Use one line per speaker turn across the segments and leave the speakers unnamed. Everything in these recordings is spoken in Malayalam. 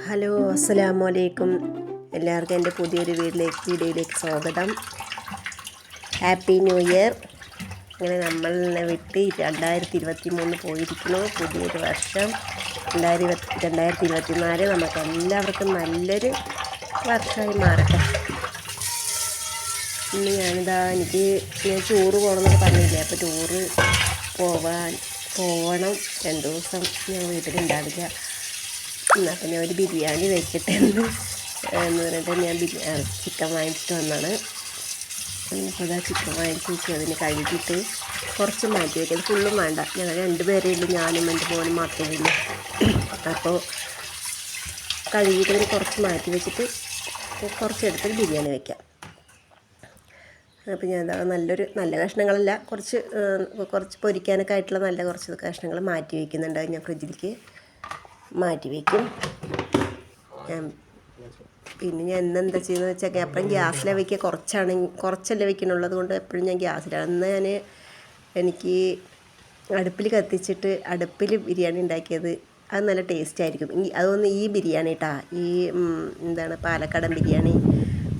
ഹലോ, അസ്സലാമു അലൈക്കും. എല്ലാവർക്കും എൻ്റെ പുതിയൊരു വീഡിയോയിലേക്ക് സ്വാഗതം. Happy new year. അങ്ങനെ നമ്മളെ വിട്ട് 2023 പോയിരിക്കുന്നു. പുതിയൊരു വർഷം 2024 നമുക്ക് എല്ലാവർക്കും നല്ലൊരു വർഷമായി മാറട്ടെ. ഇന്ന് ഞാൻ ടൂറ് പോകണമെന്നൊക്കെ പറഞ്ഞില്ലേ. അപ്പോൾ ടൂറ് പോകണം. 2 ദിവസം ഞാൻ വീട്ടിലുണ്ടാവില്ല. എന്നാൽ പിന്നെ ഒരു ബിരിയാണി വെച്ചിട്ട് എന്ന് പറഞ്ഞിട്ട് ഞാൻ ചിക്കൻ വാങ്ങിച്ചിട്ട് വന്നാണ്. അപ്പോൾ അതാ ചിക്കൻ വാങ്ങിച്ച് വെച്ച് അതിന് കഴുകിയിട്ട് കുറച്ച് മാറ്റി വയ്ക്കും. അത് ഫുള്ളും വേണ്ട, ഞങ്ങൾ 2 പേരേ ഉള്ളൂ, ഞാനും എൻ്റെ മോനും മാത്രമേ ഉള്ളൂ. അപ്പോൾ കഴുകിയിട്ട് അതിന് കുറച്ച് മാറ്റി വെച്ചിട്ട് കുറച്ചെടുത്ത് ബിരിയാണി വയ്ക്കാം. അപ്പോൾ ഞാൻ നല്ല കഷ്ണങ്ങളല്ല, കുറച്ച് പൊരിക്കാനൊക്കെ ആയിട്ടുള്ള കുറച്ച് കഷ്ണങ്ങൾ മാറ്റി വയ്ക്കുന്നുണ്ട്. ഞാൻ ഫ്രിഡ്ജിലേക്ക് മാറ്റി വയ്ക്കും. പിന്നെ ഞാൻ എന്താ ചെയ്യുന്നത് വെച്ചാൽ എപ്പോഴും ഗ്യാസിലാണ് വയ്ക്കുക. കുറച്ചല്ലേ വയ്ക്കണുള്ളത് കൊണ്ട് എപ്പോഴും ഞാൻ ഗ്യാസിലാണ്. എനിക്ക് അടുപ്പിൽ കത്തിച്ചിട്ട് അടുപ്പിൽ ബിരിയാണി ഉണ്ടാക്കിയത് അത് നല്ല ടേസ്റ്റ് ആയിരിക്കും. ഈ ബിരിയാണി പാലക്കാടൻ ബിരിയാണി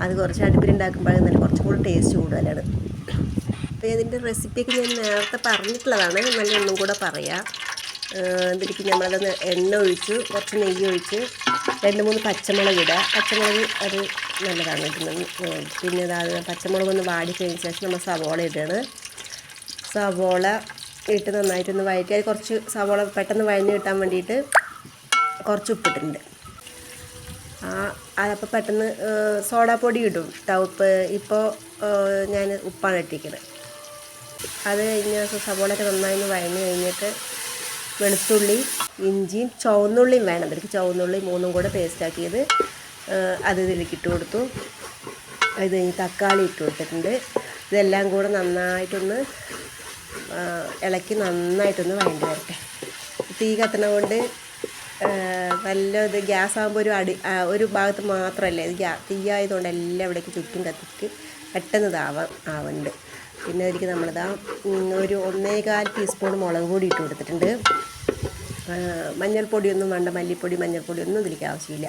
അത് കുറച്ച് അടുപ്പിലുണ്ടാക്കുമ്പോൾ കുറച്ചും കൂടി ടേസ്റ്റ് കൂടുതലാണ്. അപ്പോൾ ഇതിൻ്റെ റെസിപ്പിയൊക്കെ ഞാൻ നേരത്തെ പറഞ്ഞിട്ടുള്ളതാണ്, ഒന്നും കൂടെ പറയാം. ഇതിലേക്ക് നമ്മളത് എണ്ണ ഒഴിച്ച് കുറച്ച് നെയ്യ് ഒഴിച്ച് 2-3 പച്ചമുളക് ഇടുക. പച്ചമുളക് അത് നല്ലതാണ് ഇടുന്നത്. പിന്നെ പച്ചമുളക് ഒന്ന് വാടിക്കഴിഞ്ഞ ശേഷം നമ്മൾ സവോള ഇടുകയാണ്. സവോള ഇട്ട് നന്നായിട്ടൊന്ന് വഴറ്റി, അത് കുറച്ച് സവോള പെട്ടെന്ന് വഴഞ്ഞ് കിട്ടാൻ വേണ്ടിയിട്ട് കുറച്ച് ഉപ്പിട്ടിട്ടുണ്ട്. അതപ്പോൾ പെട്ടെന്ന് സോഡാപ്പൊടി ഇടും ഉപ്പ്. ഇപ്പോൾ ഞാൻ ഉപ്പാണ് ഇട്ടിരിക്കുന്നത്. അത് കഴിഞ്ഞ സവോളയൊക്കെ നന്നായി വഴഞ്ഞ് കഴിഞ്ഞിട്ട് വെളുത്തുള്ളി, ഇഞ്ചിയും ചുവന്നുള്ളിയും വേണം. അതിലേക്ക് ചുവന്നുള്ളി 3 കൂടെ പേസ്റ്റാക്കിയത് അത് ഇതിലേക്ക് ഇട്ട് കൊടുത്തു. അത് കഴിഞ്ഞ് തക്കാളി ഇട്ട് കൊടുത്തിട്ടുണ്ട്. ഇതെല്ലാം കൂടെ നന്നായിട്ടൊന്ന് ഇളക്കി നന്നായിട്ടൊന്ന് വഴണ്ടി വരട്ടെ. തീ കത്തണ കൊണ്ട് ഗ്യാസ് ആകുമ്പോൾ ഒരു ഭാഗത്ത് മാത്രമല്ല, ഇത് തീയായതുകൊണ്ട് എല്ലാം ഇവിടേക്ക് ചുറ്റും കത്തിക്ക് പെട്ടെന്ന് ആവുന്നുണ്ട്. പിന്നെ അതിലേക്ക് ഒരു 1.25 ടീസ്പൂൺ മുളക് പൊടി ഇട്ട് കൊടുത്തിട്ടുണ്ട്. മഞ്ഞൾപ്പൊടിയൊന്നും വേണ്ട, മല്ലിപ്പൊടി മഞ്ഞൾപ്പൊടിയൊന്നും ഇതിലേക്ക് ആവശ്യമില്ല.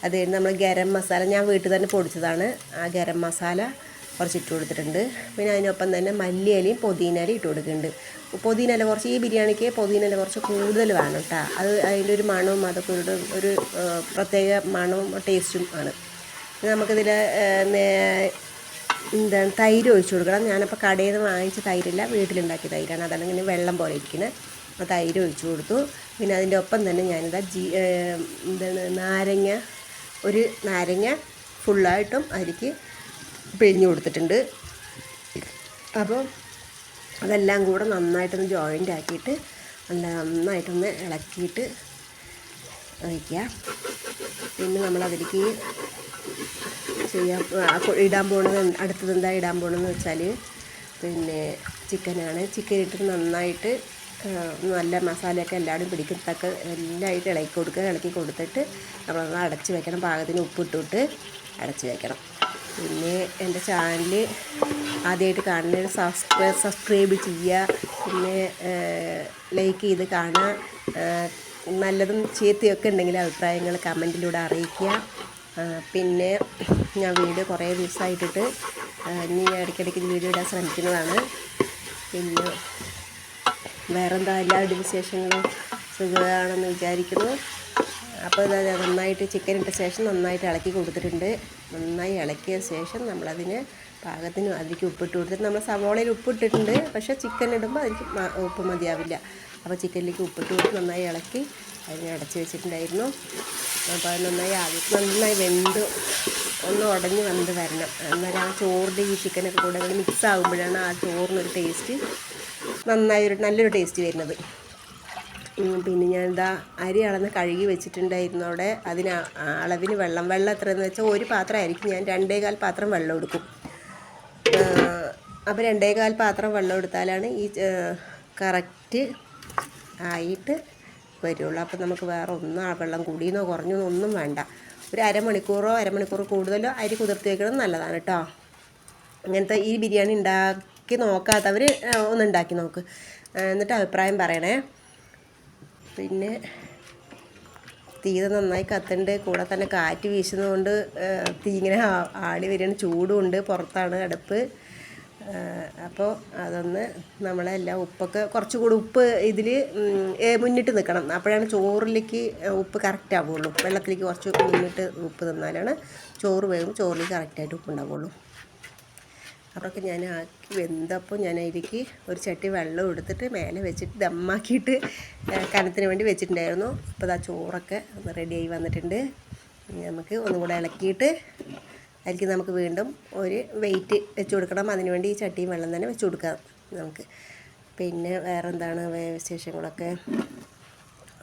അത് കഴിഞ്ഞ് നമ്മൾ ഗരം മസാല ഞാൻ വീട്ടിൽ തന്നെ പൊടിച്ചതാണ്. ആ ഗരം മസാല കുറച്ചിട്ട് കൊടുത്തിട്ടുണ്ട്. പിന്നെ അതിനൊപ്പം തന്നെ മല്ലിയിലയും പുതിനയിലയും ഇട്ട് കൊടുക്കുന്നുണ്ട്. പുതിനയില കുറച്ച്, ഈ ബിരിയാണിക്ക് പുതിനയില കുറച്ച് കൂടുതൽ വേണം കേട്ടോ. അതിൻ്റെ ഒരു മണവും അതൊക്കെ ഒരു പ്രത്യേക മണവും ടേസ്റ്റും ആണ്. നമുക്കിതിൽ തൈര് ഒഴിച്ച് കൊടുക്കണം. ഞാനപ്പോൾ കടയിൽ നിന്ന് വാങ്ങിച്ച തൈരില്ല, വീട്ടിലുണ്ടാക്കിയ തൈരാണ്. അതാണ് ഇങ്ങനെ വെള്ളം പോലെ ഇരിക്കുന്നത്. തൈര് ഒഴിച്ച് കൊടുത്തു. പിന്നെ അതിൻ്റെ ഒപ്പം തന്നെ ഞാനിതാ ഒരു നാരങ്ങ ഫുള്ളായിട്ടും അതിലേക്ക് പിഴിഞ്ഞ് കൊടുത്തിട്ടുണ്ട്. അപ്പോൾ അതെല്ലാം കൂടെ നന്നായിട്ടൊന്ന് ജോയിൻ്റ് ആക്കിയിട്ട് നന്നായിട്ടൊന്ന് ഇളക്കിയിട്ട് വയ്ക്കുക. പിന്നെ നമ്മളതിലേക്ക് അടുത്തത് എന്താ ഇടാൻ പോകണമെന്ന് വെച്ചാൽ പിന്നെ ചിക്കനാണ്. ചിക്കൻ ഇട്ടിട്ട് നന്നായിട്ട് നല്ല മസാലയൊക്കെ എല്ലാവരും പിടിക്കത്തക്ക എല്ലാമായിട്ട് ഇളക്കി കൊടുത്തിട്ട് നമ്മളൊന്ന് അടച്ച് വെക്കണം. പാകത്തിന് ഉപ്പിട്ടിട്ട് അടച്ച് വെക്കണം. പിന്നെ എൻ്റെ ചാനൽ ആദ്യമായിട്ട് കാണുന്നതിന് സബ്സ്ക്രൈബ് ചെയ്യുക. പിന്നെ ലൈക്ക് ചെയ്ത് കാണുക. നല്ലതും ചീത്തയൊക്കെ ഉണ്ടെങ്കിൽ അഭിപ്രായങ്ങൾ കമൻറ്റിലൂടെ അറിയിക്കുക. പിന്നെ ഞാൻ വീഡിയോ കുറേ ദിവസമായിട്ടിട്ട് ഇനി ഇടയ്ക്കിടയ്ക്ക് വീഡിയോ ഇടാൻ ശ്രമിക്കുന്നതാണ്. പിന്നെ വേറെന്താ, എല്ലാവരുടെയും വിശേഷങ്ങളും സുഖമാണെന്ന് വിചാരിക്കുന്നു. അപ്പോൾ നന്നായിട്ട് ചിക്കൻ ഇട്ട ശേഷം നന്നായിട്ട് ഇളക്കി കൊടുത്തിട്ടുണ്ട്. നന്നായി ഇളക്കിയ ശേഷം നമ്മളതിന് പാകത്തിന് അതിലേക്ക് ഉപ്പിട്ട് കൊടുത്തിട്ട്, നമ്മൾ സവോളയിൽ ഉപ്പിട്ടിട്ടുണ്ട്, പക്ഷേ ചിക്കൻ ഇടുമ്പോൾ അതിലേക്ക് ഉപ്പ് മതിയാവില്ല. അപ്പോൾ ചിക്കനിലേക്ക് ഉപ്പിട്ട് കൊടുത്ത് നന്നായി ഇളക്കി അതിനെ അടച്ച് വെച്ചിട്ടുണ്ടായിരുന്നു. അപ്പോൾ അത് നന്നായി വെന്ത് ഒന്ന് ഉടഞ്ഞ് വെന്ത് വരണം. അന്നേരം ആ ചോറിൻ്റെ ഈ ചിക്കനൊക്കെ കൂടെ മിക്സ് ആകുമ്പോഴാണ് ആ ചോറിനൊരു ടേസ്റ്റ് നല്ലൊരു ടേസ്റ്റ് വരുന്നത്. പിന്നെ ഞാൻ അരി അളന്ന് കഴുകി വെച്ചിട്ടുണ്ടായിരുന്നു അവിടെ. അതിന് അളവിന് വെള്ളം എത്രയെന്ന് വെച്ചാൽ ഒരു പാത്രമായിരിക്കും, ഞാൻ 2.25 പാത്രം വെള്ളം എടുക്കും. അപ്പോൾ 2.25 പാത്രം വെള്ളം എടുത്താലാണ് ഈ കറക്റ്റ് ആയിട്ട് വരുള്ളൂ. അപ്പോൾ നമുക്ക് വേറെ വെള്ളം കൂടിയെന്നോ കുറഞ്ഞെന്നോ ഒന്നും വേണ്ട. ഒരു അരമണിക്കൂർ കൂടുതലോ അരി കുതിർത്തി വയ്ക്കണം, നല്ലതാണ് കേട്ടോ. അങ്ങനത്തെ ഈ ബിരിയാണി ഉണ്ടാക്കി നോക്കാത്തവർ ഒന്ന് ഉണ്ടാക്കി നോക്ക്, എന്നിട്ട് അഭിപ്രായം പറയണേ. പിന്നെ തീ നന്നായി കത്തുണ്ട്. കൂടെ തന്നെ കാറ്റ് വീശുന്നതുകൊണ്ട് തീ ഇങ്ങനെ ആടി വരികയാണ്. ചൂടുമുണ്ട്. പുറത്താണ് അടുപ്പ്. അപ്പോൾ അതൊന്ന് നമ്മളെല്ലാം ഉപ്പൊക്കെ കുറച്ചുകൂടി ഉപ്പ് ഇതിൽ മുന്നിട്ട് നിൽക്കണം. അപ്പോഴാണ് ചോറിലേക്ക് ഉപ്പ് കറക്റ്റ് ആവുള്ളൂ. വെള്ളത്തിലേക്ക് കുറച്ച് മുന്നിട്ട് ഉപ്പ് നിന്നാലാണ് ചോറ് വേകും. ചോറിലേക്ക് കറക്റ്റായിട്ട് ഉപ്പ് ഉണ്ടാവുള്ളൂ. അപ്പോഴൊക്കെ ഞാൻ ആക്കി വെന്തപ്പോൾ ഞാൻ അതിലേക്ക് ഒരു ചട്ടി വെള്ളം എടുത്തിട്ട് മേലെ വെച്ചിട്ട് ദമ്മാക്കിയിട്ട് കനത്തിന് വേണ്ടി വെച്ചിട്ടുണ്ടായിരുന്നു. ഇപ്പോൾ ആ ചോറൊക്കെ ഒന്ന് റെഡിയായി വന്നിട്ടുണ്ട്. നമുക്ക് ഒന്നും കൂടെ ഇളക്കിയിട്ട് അതിലേക്ക് നമുക്ക് വീണ്ടും ഒരു വെയിറ്റ് വെച്ച് കൊടുക്കണം. അതിന് വേണ്ടി ഈ ചട്ടിയും വെള്ളം തന്നെ വെച്ച് കൊടുക്കാം നമുക്ക്. പിന്നെ വേറെ എന്താണ് വിശേഷങ്ങളൊക്കെ.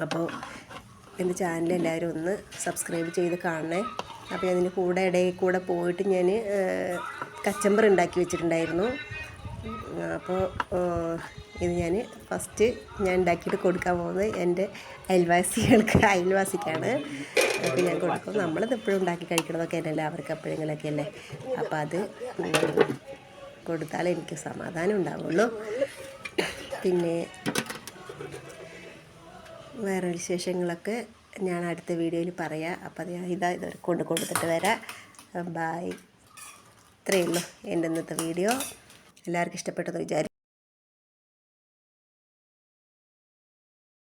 അപ്പോൾ എൻ്റെ ചാനൽ എല്ലാവരും ഒന്ന് സബ്സ്ക്രൈബ് ചെയ്ത് കാണണേ. അപ്പോൾ അതിൻ്റെ കൂടെ ഇടയിൽ കൂടെ പോയിട്ട് ഞാൻ കച്ചമ്പർ ഉണ്ടാക്കി വെച്ചിട്ടുണ്ടായിരുന്നു. അപ്പോൾ ഇത് ഞാൻ ഫസ്റ്റ് ഞാൻ ഉണ്ടാക്കിയിട്ട് കൊടുക്കാൻ പോകുന്നത് എൻ്റെ അയൽവാസിക്കാണ്. അപ്പോൾ ഞാൻ കൊടുക്കും. നമ്മളിത് എപ്പോഴും ഉണ്ടാക്കി കഴിക്കണതൊക്കെ തന്നെയല്ലേ, അവർക്ക് എപ്പോഴെങ്കിലൊക്കെ അല്ലേ. അപ്പോൾ അത് കൊടുത്താലേ എനിക്ക് സമാധാനം ഉണ്ടാവുള്ളൂ. പിന്നെ വേറെ വിശേഷങ്ങളൊക്കെ ഞാൻ അടുത്ത വീഡിയോയിൽ പറയാം. അപ്പോൾ ഞാൻ ഇതൊരു കൊടുത്തിട്ട് വരാം. ബായ്. ഇത്രയേ ഉള്ളൂ എൻ്റെ ഇന്നത്തെ വീഡിയോ. എല്ലാവർക്കും ഇഷ്ടപ്പെട്ടെന്ന് വിചാരിക്കും.